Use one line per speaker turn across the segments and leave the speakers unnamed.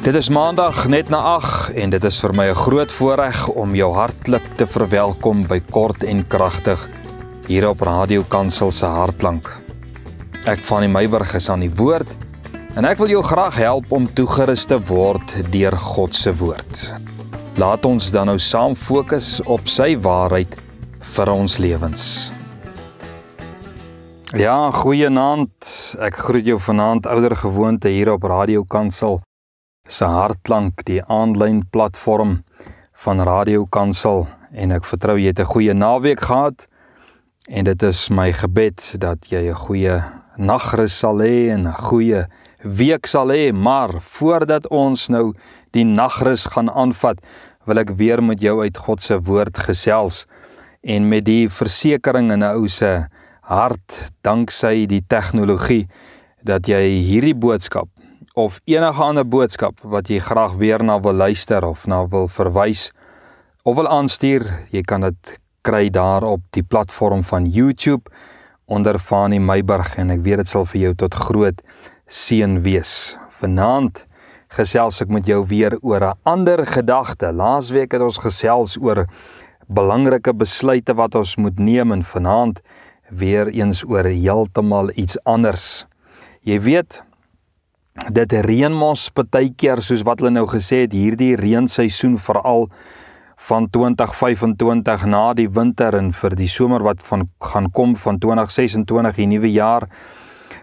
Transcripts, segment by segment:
Dit is maandag net na 8 en dit is vir my 'n groot voorreg om jou hartlik te verwelkom by Kort en Kragtig hier op Radio Kansel se Hartklank. Ek Fanie Meiburg is aan die woord en ek wil jou graag help om toegerus te word deur God se woord. Laat ons dan nou saam fokus op sy waarheid vir ons lewens. Ja, goeienaand. Ek groet jou vanaand oudergewoonte hier op Radio Kansel se Hartklank, die aanlyn platform van Radio Kansel, en ek vertrou jy het 'n goeie naweek gehad en dit is my gebed dat jy 'n goeie nagrus sal hê en 'n goeie week sal hê. Maar voordat ons nou die nagrus gaan aanvat, wil ek weer met jou uit God se woord gesels en met die versekering in 'n ou se hart, danksy die tegnologie, dat jy hierdie boodskap of enige ander boodskap wat jy graag weer na wil luister of na wil verwys of wil aanstuur, jy kan dit kry daar op die platform van YouTube onder Fanie Meiburg, en ek weet dit sal vir jou tot groot seën wees. Vanaand gesels ek met jou weer oor 'n ander gedagte. Laasweek het ons gesels oor belangrike besluite wat ons moet neem, en vanaand weer eens oor heeltemal iets anders. Jy weet, dit reën mos partykeer, soos wat hulle nou gesê het, hierdie reenseisoen veral van 2025 na die winter en vir die somer wat gaan kom van 2026, die nuwe jaar,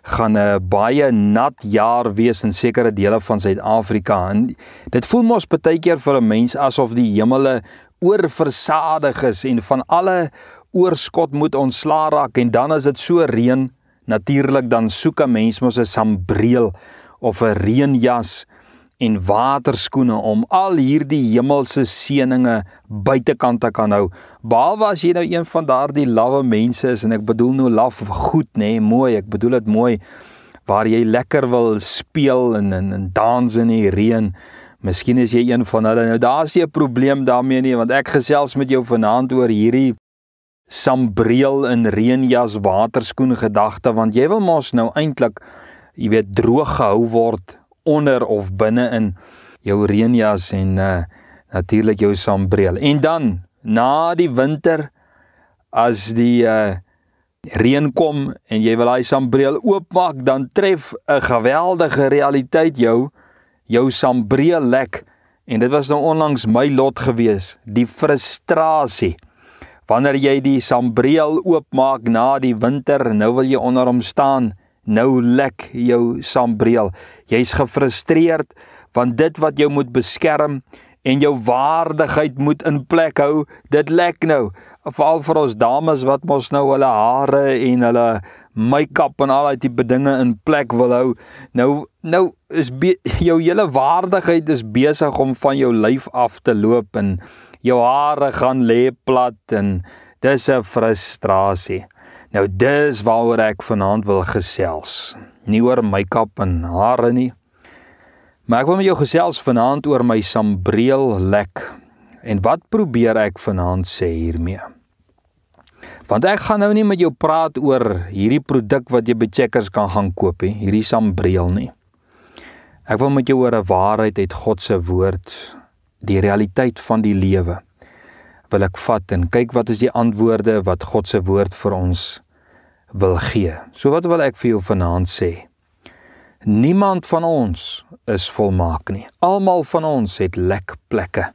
gaan 'n baie nat jaar wees in sekere dele van Suid-Afrika. En dit voel mos partykeer vir 'n mens asof die hemele oorversadig is en van alle oorskot moet ontslaa raak, en dan as dit so reën, natuurlik dan soek 'n mens mos 'n sambreel of 'n reënjas en waterskoene om al hierdie hemelse seëninge buitekant te kan hou. Behalwe as jy nou een van daardie lawwe mense is, en ek bedoel nou laf goed, mooi, ek bedoel dit mooi, waar jy lekker wil speel en dans in die reën. Miskien is jy een van hulle. Nou daar is nie 'n probleem daarmee nie, want ek gesels met jou vanaand oor hierdie sambreel en reënjas waterskoen gedagte, want jy wil mos nou eintlik, jy weet, droog gehou word onder of binne in jou reënjas en natuurlik jou sambreel. En dan, na die winter, as die reën kom en jy wil daai sambreel oopmaak, dan tref 'n geweldige realiteit jou sambreel lek. En dit was nou onlangs my lot gewees, die frustrasie. Wanneer jy die sambreel oopmaak na die winter, nou wil jy onder hom staan, nou lek jou sambreel. Jy's gefrustreerd, want dit wat jou moet beskerm en jou waardigheid moet in plek hou, dit lek nou. Veral vir ons dames wat mos nou hulle hare en hulle make-up en al die tipe dinge in plek wil hou. Nou is jou hele waardigheid is besig om van jou lyf af te loop en jou hare gaan lê plat en dis 'n frustrasie. Nou dis waaroor ek vanaand wil gesels. Nie oor make-up en hare nie. Maar ek wil met jou gesels vanaand oor my sambreel lek. En wat probeer ek vanaand sê hiermee? Want ek gaan nou nie met jou praat oor hierdie produk wat jy by Checkers kan gaan koop nie, hierdie sambreel nie. Ek wil met jou oor 'n waarheid uit God se woord, die realiteit van die lewe, wil ek vat en kyk wat is die antwoorde wat God se woord vir ons wil gee. So wat wil ek vir jou vanaand sê? Niemand van ons is volmaak nie. Almal van ons het lekplekke.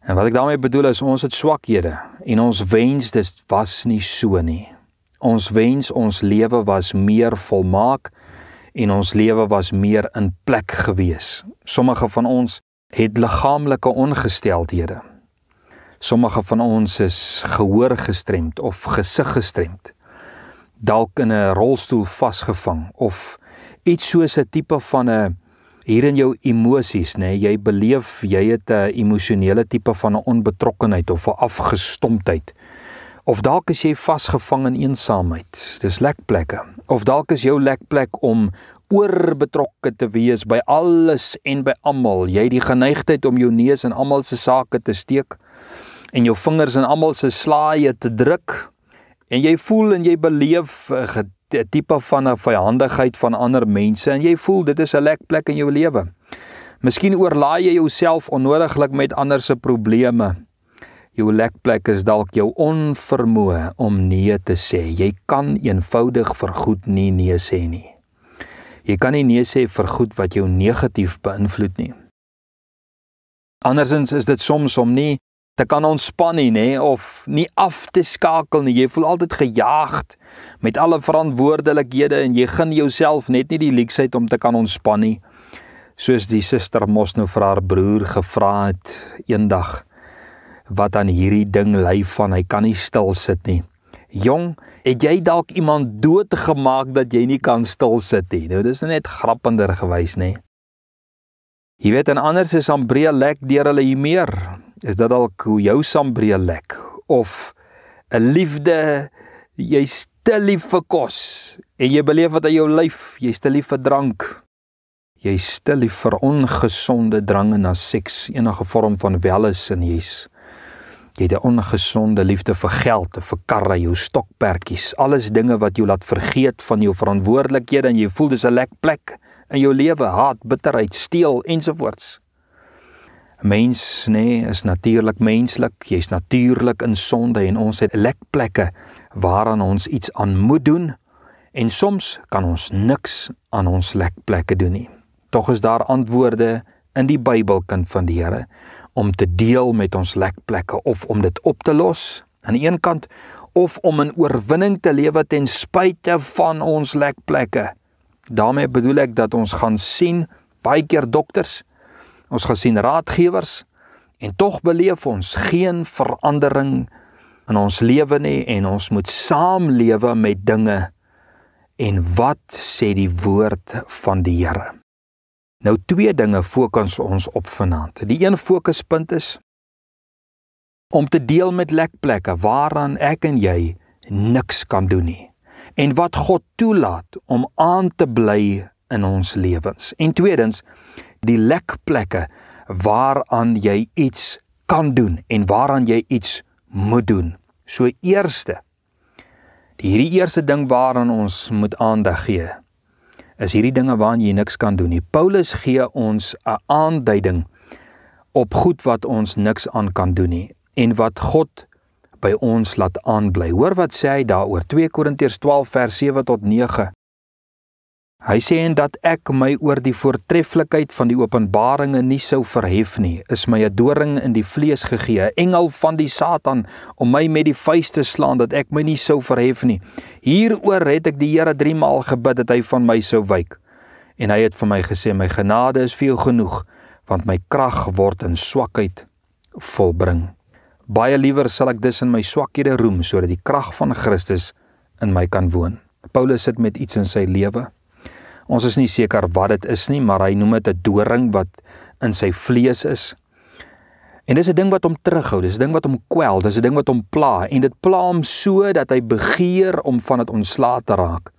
En wat ek daarmee bedoel is, ons het swakhede en ons wens dit was nie so nie. Ons wens ons lewe was meer volmaak en ons lewe was meer in plek gewees. Sommige van ons het liggaamlike ongesteldhede. Sommige van ons is gehoor gestremd of gesig gestremd. Dalk in 'n rolstoel vasgevang of iets soos 'n tipe van hier in jou emosies, jy beleef, jy het 'n emosionele tipe van 'n onbetrokkenheid of 'n afgestomptheid. Of dalk is jy vasgevang in eensaamheid, dis lekplekke. Of dalk is jou lekplek om oorbetrokke te wees by alles en by almal. Jy het die geneigtheid om jou neus in almal se sake te steek en jou vingers in almal se slaaie te druk. En jy voel en jy beleef 'n tipe van 'n vyandigheid van ander mense en jy voel dit is 'n lekplek in jou lewe. Miskien oorlaai jy jouself onnodiglik met ander se probleme. Jou lekplek is dalk jou onvermoë om nee te sê. Jy kan eenvoudig vir goed nie nee sê nie. Jy kan nie nee sê vir goed wat jou negatief beïnvloed nie. Andersins is dit soms om nie te kan ontspan nie, nê, of nie af te skakel nie. Jy voel altyd gejaagd met alle verantwoordelikhede en jy gun jouself net nie die luksheid om te kan ontspan nie. Soos die suster mos nou vir haar broer gevra het eendag, wat aan hierdie ding ly van, hy kan nie stil sit nie. Jong, het jy dalk iemand doodgemaak dat jy nie kan stil sit nie? Nou, dis net grappender gewys, nê? Jy weet, en anders is sambreel lek deur hulle hier meer. Is dit dalk hoe jou sambreel lek? Of 'n liefde, jy's te lief vir kos, en jy beleef wat aan jou lyf, jy's te lief vir drank. Jy's te lief vir ongesonde drange na seks, enige vorm van wellus, en jy het 'n ongesonde liefde vir geld, vir karre, jou stokpertjies, alles dinge wat jou laat vergeet van jou verantwoordelikhede en jy voel dis 'n lek plek in jou lewe, haat, bitterheid, steel ensovoorts. Mens, is natuurlik menslik, jy's natuurlik in sonde en ons het lekplekke waaraan ons iets aan moet doen en soms kan ons niks aan ons lekplekke doen nie. Tog is daar antwoorde in die Bybel, kind van die Here, om te deel met ons lekplekke of om dit op te los aan die een kant of om in oorwinning te lewe ten spyte van ons lekplekke. Daarmee bedoel ek dat ons gaan sien baie keer dokters, ons gaan sien raadgewers en tog beleef ons geen verandering in ons lewe nie en ons moet saamlewe met dinge. En wat sê die woord van die Here? Nou 2 dinge fokus ons op vanaand. Die een fokuspunt is om te deel met lekplekke waaraan ek en jy niks kan doen nie. En wat God toelaat om aan te bly in ons lewens. En tweedens, die lekplekke waaraan jy iets kan doen en waaraan jy iets moet doen. So hierdie eerste ding waaraan ons moet aandag gee, is hierdie dinge waaraan jy niks kan doen nie. Paulus gee ons 'n aanduiding op goed wat ons niks aan kan doen nie en wat God by ons laat aanbly. Hoor wat sê hy daaroor, 2 Korintiërs 12 vers 7 tot 9. Hy sê, en dat ek my oor die voortreffelikheid van die openbaringe nie sou verhef nie, is my 'n doring in die vlees gegee, 'n engel van die Satan, om my met die vuis te slaan, dat ek my nie sou verhef nie. Hieroor het ek die Here 3 maal gebid, dat hy van my sou wyk. En hy het vir my gesê, my genade is vir jou genoeg, want my krag word in swakheid volbring. Baie liewer sal ek dus in my swakhede roem, sodat die krag van Christus in my kan woon. Paulus sit met iets in sy lewe. Ons is nie seker wat dit is nie, maar hy noem dit 'n doring wat in sy vlees is. En dis 'n ding wat hom terughou, dis 'n ding wat hom kwel, dis 'n ding wat hom pla, en dit pla hom so dat hy begeer om van dit ontslae te raak.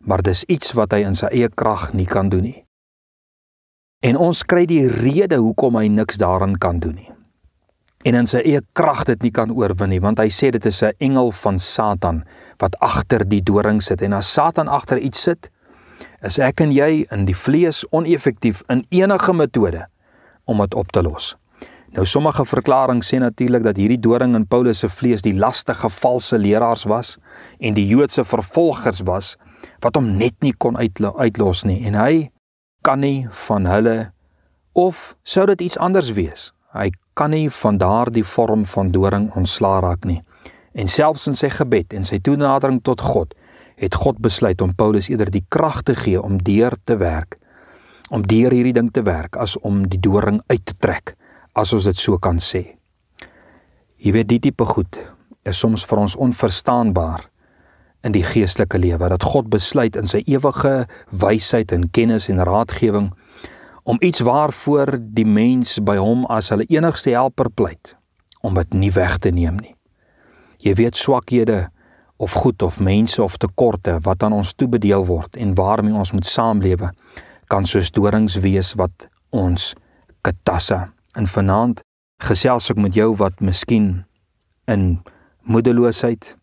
Maar dis iets wat hy in sy eie krag nie kan doen nie. En ons kry die rede hoekom hy niks daarin kan doen nie. En in sy eie krag dit nie kan oorwin nie, want hy sê dit is 'n engel van Satan wat agter die doring sit. En as Satan agter iets sit, is ek en jy in die vlees oneffektief in enige metode om dit op te los. Nou sommige verklaringe sê natuurlik dat hierdie doring in Paulus se vlees die lastige valse leraars was en die Joodse vervolgers was wat hom net nie kon uitlos nie en hy kan nie van hulle, of sou dit iets anders wees? Hy kan nie van daardie vorm van doring ontslae raak nie. En selfs in sy gebed en sy toenadering tot God het God besluit om Paulus eerder die krag te gee om deur hierdie ding te werk, as om die doring uit te trek, as ons dit so kan sê. Jy weet, die tipe goed is soms vir ons onverstaanbaar in die geestelike lewe, dat God besluit in sy ewige wysheid en kennis en raadgewing om iets waarvoor die mens by hom as hulle enigste helper pleit, om dit nie weg te neem nie. Jy weet, swakhede of goed of mense of tekorte wat aan ons toebedeel word en waarmee ons moet saamlewe, kan soos dorings wees wat ons katassa. En vanaand gesels ek met jou wat miskien in moedeloosheid,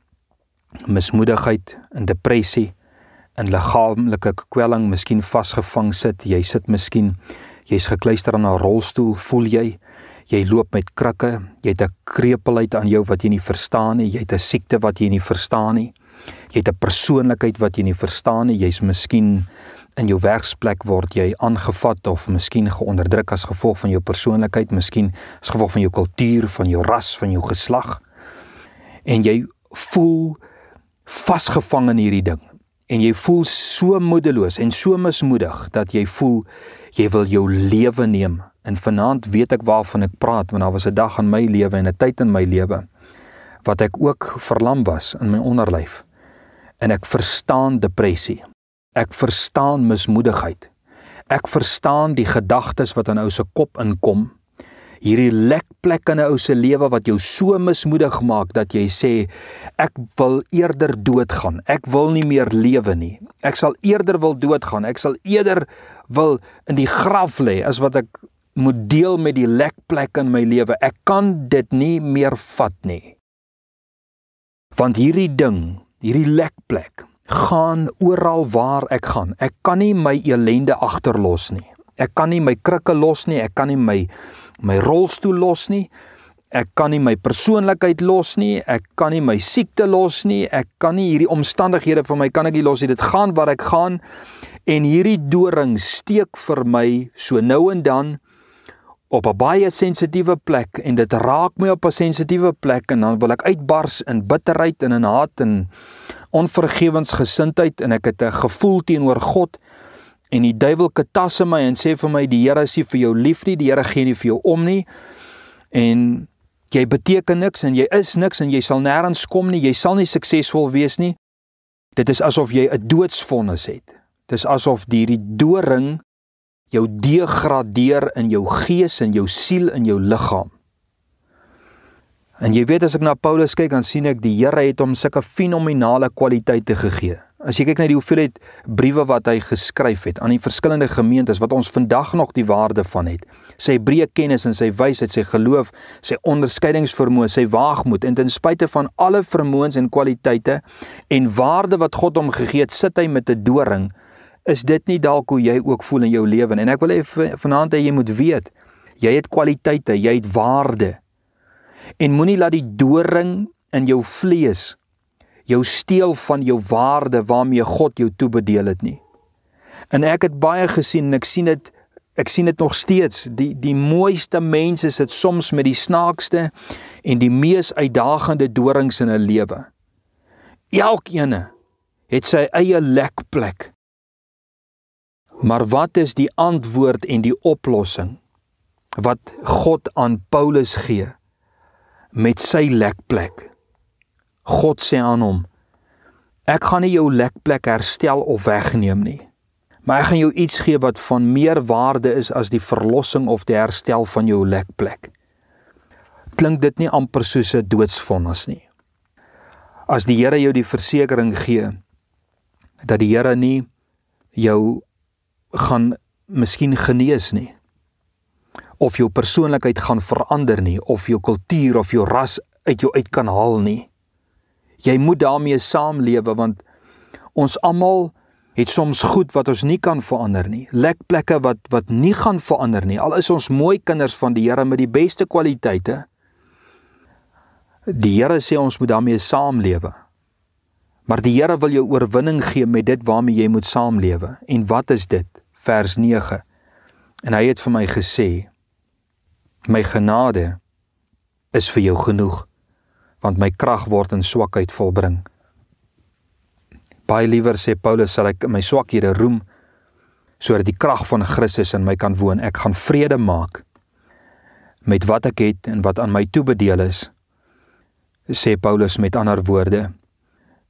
mismoedigheid, in depressie, in liggaamlike kwelling miskien vasgevang sit. Jy sit miskien Jy's gekluister aan 'n rolstoel, voel jy? Jy loop met krikke, jy het 'n krepelheid aan jou wat jy nie verstaan nie, jy het 'n siekte wat jy nie verstaan nie. Jy het 'n persoonlikheid wat jy nie verstaan nie, jy's miskien in jou werksplek word jy aangevat of miskien geonderdruk as gevolg van jou persoonlikheid, miskien as gevolg van jou kultuur, van jou ras, van jou geslag. En jy voel vasgevang in hierdie ding. En jy voel so moedeloos en so mismoedig dat jy voel jy wil jou lewe neem. En vanaand weet ek waarvan ek praat, want daar was 'n dag in my lewe en 'n tyd in my lewe wat ek ook verlam was in my onderlyf. En ek verstaan depressie. Ek verstaan mismoedigheid. Ek verstaan die gedagtes wat in 'n ou se kop inkom. Hierdie lekplek in 'n ou se lewe wat jou so mismoedig maak dat jy sê, ek wil eerder doodgaan. Ek wil nie meer lewe nie. Ek sal eerder wil doodgaan. Ek sal eerder wil in die graf lê as wat ek moet deel met die lekplek in my lewe. Ek kan dit nie meer vat nie. Want hierdie ding, hierdie lekplek, gaan oral waar ek gaan. Ek kan nie my elende agterlos nie. Ek kan nie my krikke los nie. Ek kan nie my rolstoel los nie. Ek kan nie my persoonlikheid los nie. Ek kan nie my siekte los nie. Ek kan nie hierdie omstandighede van my kan ek nie los nie. Dit gaan waar ek gaan. En hierdie doring steek vir my so nou en dan op 'n baie sensitiewe plek en dit raak my op 'n sensitiewe plek en dan wil ek uitbars in bitterheid en in haat en onvergewensgesindheid en ek het 'n gevoel teenoor God en die duiwelke tasse my en sê vir my die Here is nie vir jou lief nie, die Here gee nie vir jou om nie en jy beteken niks en jy is niks en jy sal nêrens kom nie, jy sal nie suksesvol wees nie. Dit is asof jy 'n doodsvonnis het. Dit is asof die doring jou degradeer in jou gees, in jou siel, in jou liggaam. En jy weet as ek na Paulus kyk, dan sien ek die Here het hom sulke fenominale kwaliteite gegee. As jy kyk na die hoeveelheid briewe wat hy geskryf het aan die verskillende gemeentes wat ons vandag nog die waarde van het. Sy breë kennis en sy wysheid, sy geloof, sy onderskeidingsvermoë, sy waagmoed en ten spyte van alle vermoëns en kwaliteite en waarde wat God hom gegee het, sit hy met 'n doring. Is dit nie dalk hoe jy ook voel in jou lewe? En ek wil hê vanaand jy moet weet, jy het kwaliteite, jy het waarde. En moenie laat die doring in jou vlees jou steel van jou waarde waarmee God jou toebedeel het nie. En ek het baie gesien en ek sien dit nog steeds. Die mooiste mense sit soms met die snaakste en die mees uitdagende dorings in 'n lewe. Elkeen het sy eie lekplek. Maar wat is die antwoord en die oplossing wat God aan Paulus gee met sy lekplek? God sê aan hom, ek gaan nie jou lekplek herstel of wegneem nie, maar ek gaan jou iets gee wat van meer waarde is as die verlossing of die herstel van jou lekplek. Klink dit nie amper soos 'n doodsvonnis nie? As die Here jou die versekering gee, dat die Here nie jou gaan miskien genees nie, of jou persoonlikheid gaan verander nie, of jou kultuur of jou ras uit jou uit kan haal nie. Jy moet daarmee saamlewe, want ons almal het soms goed wat ons nie kan verander nie, lekplekke wat nie gaan verander nie, al is ons mooi kinders van die Here met die beste kwaliteite. Die Here sê ons moet daarmee saamlewe. Maar die Here wil jou oorwinning gee met dit waarmee jy moet saamlewe. En wat is dit? Vers 9. En hy het vir my gesê, my genade is vir jou genoeg, want my krag word in swakheid volbring. Baie liewer, sê Paulus, sal ek in my swakhede roem, sodat die krag van Christus in my kan woon. Ek gaan vrede maak met wat ek het en wat aan my toebedeel is, sê Paulus met ander woorde,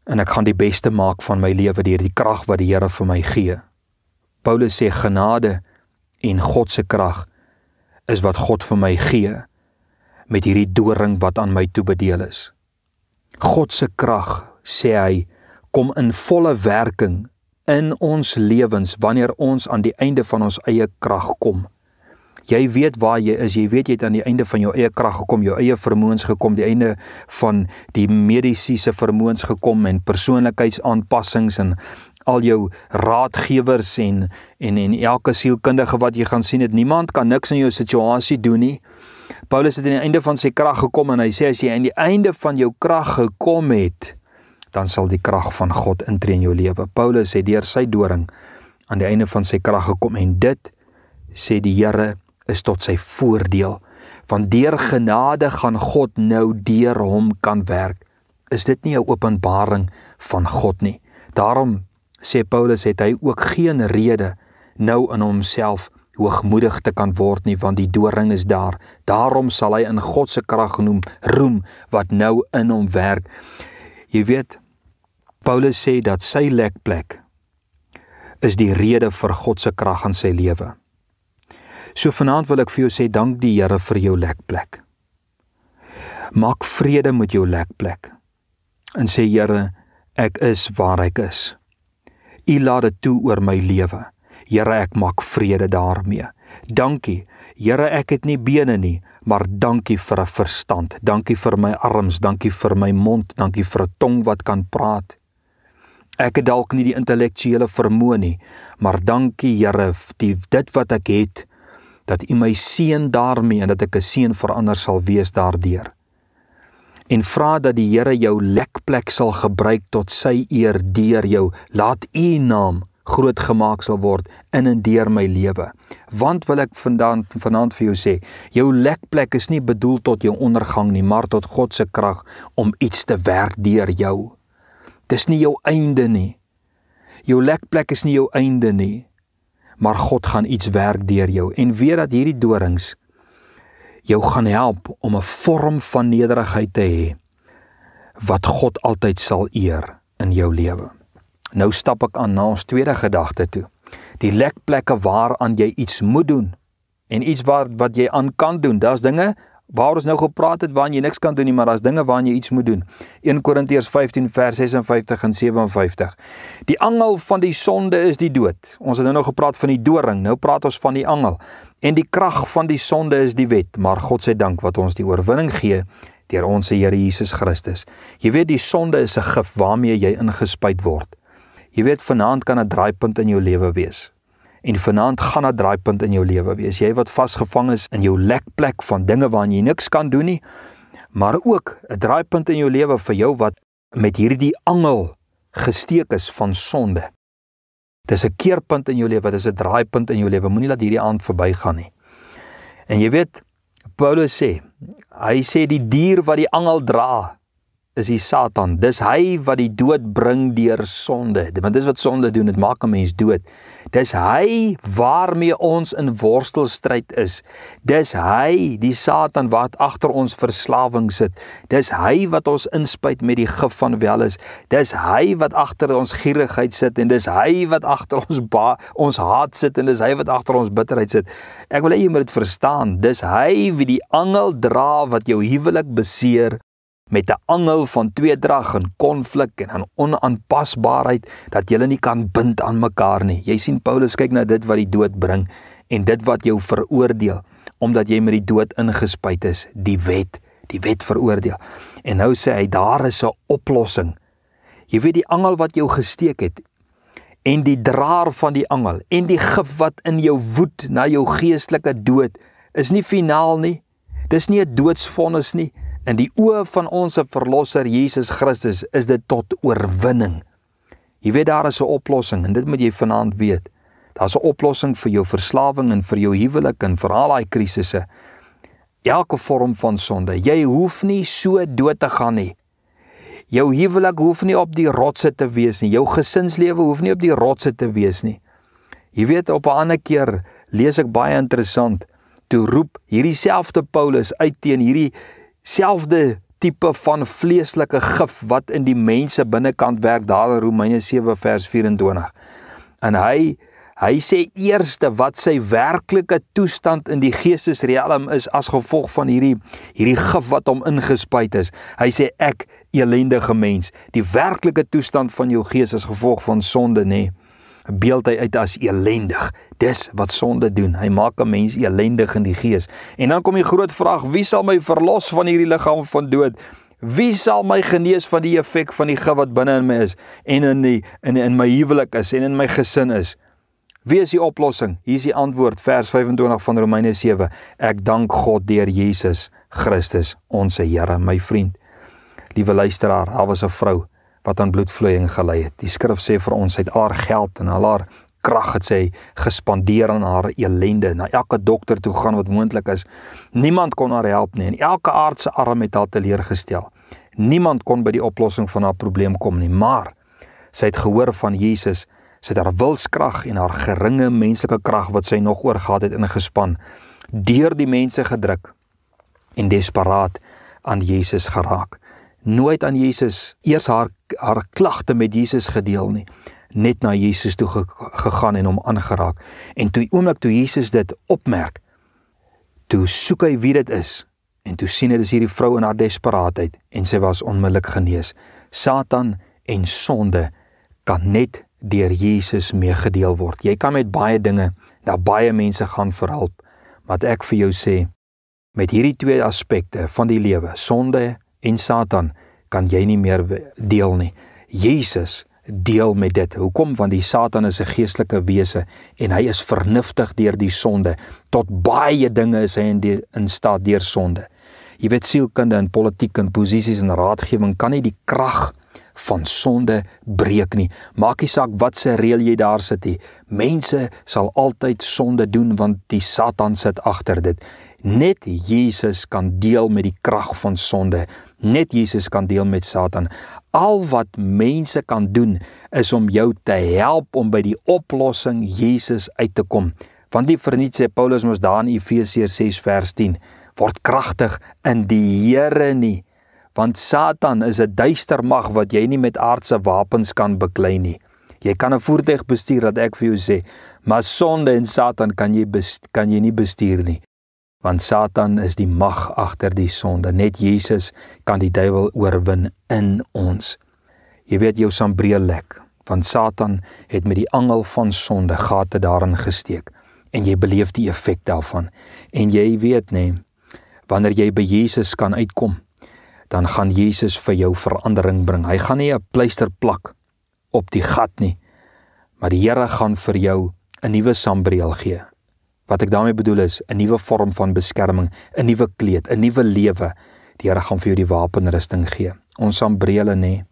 en ek gaan die beste maak van my lewe deur die krag wat die Here vir my gee. Paulus sê genade en God se krag is wat God vir my gee met hierdie doring wat aan my toebedeel is. God se krag, sê hy, kom in volle werking in ons lewens wanneer ons aan die einde van ons eie krag kom. Jy weet waar jy is, jy weet jy het aan die einde van jou eie krag gekom, jou eie vermoëns gekom, die einde van die mediese vermoëns gekom en persoonlikheidsaanpassings en al jou raadgewers en elke sielkundige wat jy gaan sien het, niemand kan niks in jou situasie doen nie. Paulus het aan die einde van sy krag gekom en hy sê, as jy aan die einde van jou krag gekom het, dan sal die krag van God intree in jou lewe. Paulus het deur sy doring aan die einde van sy krag gekom en dit, sê die Here, is tot sy voordeel. Want deur genade gaan God nou deur hom kan werk. Is dit nie 'n openbaring van God nie? Daarom, sê Paulus, het hy ook geen rede nou in homself hoogmoedig te kan word nie, want die doring is daar. Daarom sal hy in God se krag roem wat nou in hom werk. Jy weet, Paulus sê dat sy lekplek is die rede vir God se krag in sy lewe. So vanaand wil ek vir jou sê, dank die Here vir jou lekplek. Maak vrede met jou lekplek en sê, Here, ek is waar ek is. U laat dit toe oor my lewe. Here, ek maak vrede daarmee. Dankie, Here, ek het nie bene nie, maar dankie vir 'n verstand. Dankie vir my arms, dankie vir my mond, dankie vir 'n tong wat kan praat. Ek het dalk nie die intellektuele vermoë nie, maar dankie, Here, dit wat ek het, dat U my seën daarmee en dat ek 'n seën vir ander sal wees daardeur. En vra dat die Here jou lekplek sal gebruik tot sy eer deur jou. Laat U naam groot gemaak sal word in en deur my lewe. Want wil ek vanaand vir jou sê, jou lekplek is nie bedoel tot jou ondergang nie, maar tot God se krag om iets te werk deur jou. Dis nie jou einde nie. Jou lekplek is nie jou einde nie, maar God gaan iets werk deur jou. En weet dat hierdie dorings jou gaan help om 'n vorm van nederigheid te hê, wat God altyd sal eer in jou lewe. Nou stap ek aan na ons tweede gedagte toe. Die lekplekke waaraan jy iets moet doen, en iets wat jy aan kan doen. Daar's dinge waar ons nou gepraat het, waarin jy niks kan doen nie, maar daar's dinge waarin jy iets moet doen. 1 Korintiërs 15 vers 56 en 57. Die angel van die sonde is die dood. Ons het nou gepraat van die doring, nou praat ons van die angel. En die krag van die sonde is die wet, maar God se dank wat ons die oorwinning gee deur ons Here Jesus Christus. Jy weet, die sonde is 'n gif waarmee jy ingespuit word. Jy weet, vanaand kan 'n draaipunt in jou lewe wees. En vanaand gaan 'n draaipunt in jou lewe wees. Jy wat vasgevang is in jou lekplek van dinge waarin jy niks kan doen nie, maar ook 'n draaipunt in jou lewe vir jou wat met hierdie angel gesteek is van sonde. Dis 'n keerpunt in jou lewe, dis 'n draaipunt in jou lewe. Moenie laat hierdie aand verbygaan nie. En jy weet, Paulus sê, hy sê die dier wat die angel dra, is die Satan. Dis hy wat die dood bring deur sonde. Want dis wat sonde doen, dit maak 'n mens dood. Dis hy waarmee ons in worstelstryd is. Dis hy, die Satan, wat agter ons verslawing sit. Dis hy wat ons inspuit met die gif van welis. Dis hy wat agter ons gierigheid sit, en dis hy wat agter ons haat sit, en dis hy wat agter ons bitterheid sit. Ek wil hê jy moet dit verstaan. Dis hy wie die angel dra wat jou huwelik beseer, met 'n angel van tweedrag en konflik en onaanpasbaarheid, dat julle nie kan bind aan mekaar nie. Jy sien, Paulus kyk na dit wat die dood bring, en dit wat jou veroordeel, omdat jy met die dood ingespuit is, die wet veroordeel. En nou sê hy, daar is 'n oplossing. Jy weet, die angel wat jou gesteek het, en die draer van die angel, en die gif wat in jou woed na jou geestelike dood, is nie finaal nie. Dis nie 'n doodsvonnis nie. In die oë van ons verlosser Jesus Christus is dit tot oorwinning. Jy weet, daar is 'n oplossing, en dit moet jy vanaand weet. Daar's 'n oplossing vir jou verslawing en vir jou huwelik en vir al daai krisisse. Elke vorm van sonde. Jy hoef nie so dood te gaan nie. Jou huwelik hoef nie op die rotse te wees nie. Jou gesinslewe hoef nie op die rotse te wees nie. Jy weet, op 'n ander keer lees ek baie interessant, toe roep hierdie selfde Paulus uit teen hierdie selfde tipe van vleeslike gif wat in die mense binnekant werk, daar in Romeine 7 vers 24. En hy sê eerste wat sy werklike toestand in die geestesriem is as gevolg van hierdie gif wat hom ingespuit is. Hy sê, ek elendige mens, die werklike toestand van jou gees as gevolg van sonde, nê, beeld hy uit as elendig. Dis wat sonde doen, hy maak 'n mens elendig in die gees. En dan kom die groot vraag, wie sal my verlos van hierdie liggaam van dood? Wie sal my genees van die effek van die gif wat binne in my is, en in my huwelik is, en in my gesin is? Wie is die oplossing? Hier is die antwoord, vers 25 van Romeine 7. Ek dank God deur Jesus Christus, ons Here, my vriend. Liewe luisteraar, daar was 'n vrou wat aan bloedvloeiing gelei het. Die skrif sê vir ons, sy het al haar geld en al haar krag het sy gespandeer aan haar elende, na elke dokter toe gaan wat moontlik is. Niemand kon haar help nie, en elke aardse arm het haar teleurgestel. Niemand kon by die oplossing van haar probleem kom nie, maar sy het gehoor van Jesus, sy het haar wilskrag en haar geringe menslike krag wat sy nog oor gehad het ingespan, deur die mense gedruk en desperaat aan Jesus geraak. Nooit aan Jesus, eers haar klagte met Jesus gedeel nie, net na Jesus toe gegaan en hom aangeraak. En toe oomblik toe Jesus dit opmerk, toe soek hy wie dit is, en toe sien hy dis hierdie vrou in haar desperaatheid, en sy was onmiddellik genees. Satan en sonde kan net deur Jesus meegedeel word. Jy kan met baie dinge, na baie mense gaan vir hulp, maar ek vir jou sê, met hierdie twee aspekte van die lewe, sonde en Satan, kan jy nie meer deel nie. Jesus deel met dit. Hoekom? Want die Satan is 'n geestelike wese en hy is vernuftig deur die sonde. Tot baie dinge is hy in staat deur sonde. Jy weet, sielkunde en politiek en posisies en raadgewing kan nie die krag van sonde breek nie. Maak nie saak wat se reël jy daar sit nie. Mense sal altyd sonde doen want die Satan sit agter dit. Net Jesus kan deel met die krag van sonde. Net Jesus kan deel met Satan. Al wat mense kan doen is om jou te help om by die oplossing Jesus uit te kom. Want die verniet sê Paulus mos daar in Efesiërs 6 vers 10, word kragtig in die Here nie. Want Satan is 'n duister mag wat jy nie met aardse wapens kan beklei nie. Jy kan 'n voertuig bestuur, dat ek vir jou sê, maar sonde en Satan kan jy nie bestuur nie. Want Satan is die mag agter die sonde. Net Jesus kan die duiwel oorwin in ons. Jy weet, jou sambreel lek, want Satan het met die angel van sonde gate daarin gesteek, en jy beleef die effek daarvan. En jy weet nie, wanneer jy by Jesus kan uitkom, dan gaan Jesus vir jou verandering bring. Hy gaan nie 'n pleister plak op die gat nie, maar die Here gaan vir jou 'n nuwe sambreel gee. Wat ek daarmee bedoel is, 'n nuwe vorm van beskerming, 'n nuwe kleed, 'n nuwe lewe. Die Here gaan vir jou die wapenrusting gee. Ons sambrele nie.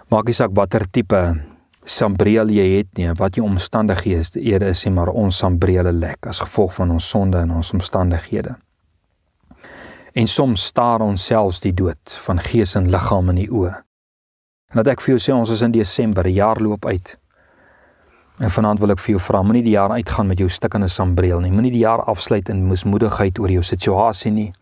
Maak nie saak watter tipe sambreel jy het nie, wat jou omstandighede is nie, maar ons sambrele lek as gevolg van ons sonde en ons omstandighede. En soms staar ons selfs die dood van gees en liggaam in die oë. En dat ek vir jou sê, ons is in Desember, die jaar loop uit. En vanaand wil ek vir jou vra, moenie die jaar uitgaan met jou stikkende sambreel nie, moenie die jaar afsluit in moesmoedigheid oor jou situasie nie,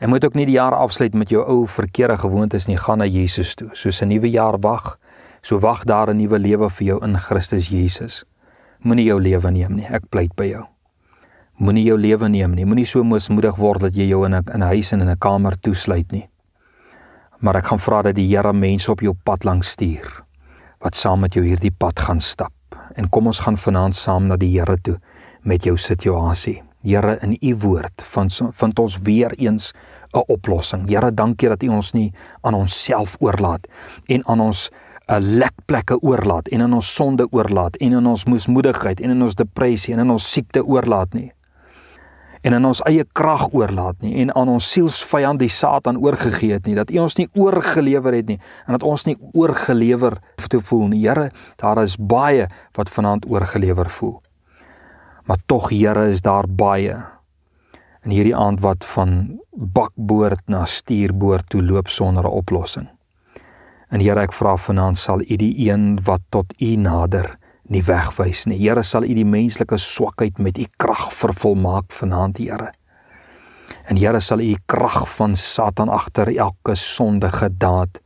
en moet ook nie die jaar afsluit met jou ou verkeerde gewoontes nie, gaan na Jesus toe, soos 'n nuwe jaar wag, so wag daar 'n nuwe lewe vir jou in Christus Jesus. Moenie jou lewe neem nie, ek pleit by jou. Moenie jou lewe neem nie, moenie so moesmoedig word dat jy jou in 'n huis en in 'n kamer toesluit nie. Maar ek gaan vra dat die Here mense op jou pad langs stuur, wat saam met jou hierdie pad gaan stap. En kom ons gaan vanaand saam na die Here toe met jou situasie. Here, in u woord vind ons weer eens 'n oplossing. Here, dankie dat u ons nie aan onsself oorlaat en aan ons lekplekke oorlaat en in ons sonde oorlaat en in ons moesmoedigheid en in ons depressie en in ons siekte oorlaat nie. En in ons eie krag oorlaat nie en aan ons sielsvyand die Satan oorgegee het nie, dat u ons nie oorgelewer het nie en dat ons nie oorgelewer te voel nie. Here, daar is baie wat vanaand oorgelewer voel. Maar tog, Here, is daar baie in hierdie aand wat van bakboord na stuurboord toe loop sonder 'n oplossing. En Here, ek vra vanaand, sal u die een wat tot u nader nie wegwys nie. Here, sal u die menslike swakheid met u krag vervolmaak vanaand, Here. En Here, sal u krag van Satan agter elke sondige daad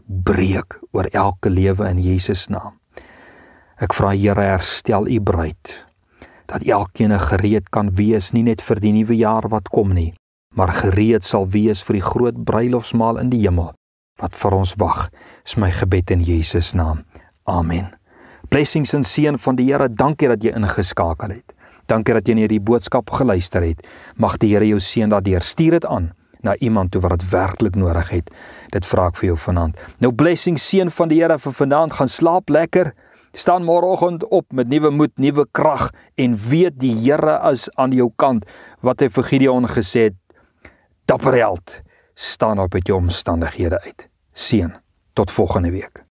breek oor elke lewe in Jesus naam. Ek vra, Here, herstel u bruid, dat elkeen gereed kan wees, nie net vir die nuwe jaar wat kom nie, maar gereed sal wees vir die groot bruilofsmaal in die hemel, wat vir ons wag, is my gebed in Jesus naam. Amen. Blessings en seën van die Here, dankie dat jy ingeskakel het. Dankie dat jy na hierdie boodskap geluister het. Mag die Here jou seën daardeur. Stuur dit aan na iemand toe wat dit werklik nodig het. Dit vra ek vir jou vanaand. Nou blessing, seën van die Here vir vanaand, gaan slaap lekker. Staan môreoggend op met nuwe moed, nuwe krag en weet die Here is aan jou kant. Wat hy vir Gideon gesê het, dapper held, staan op uit jou omstandighede uit. Seën, tot volgende week.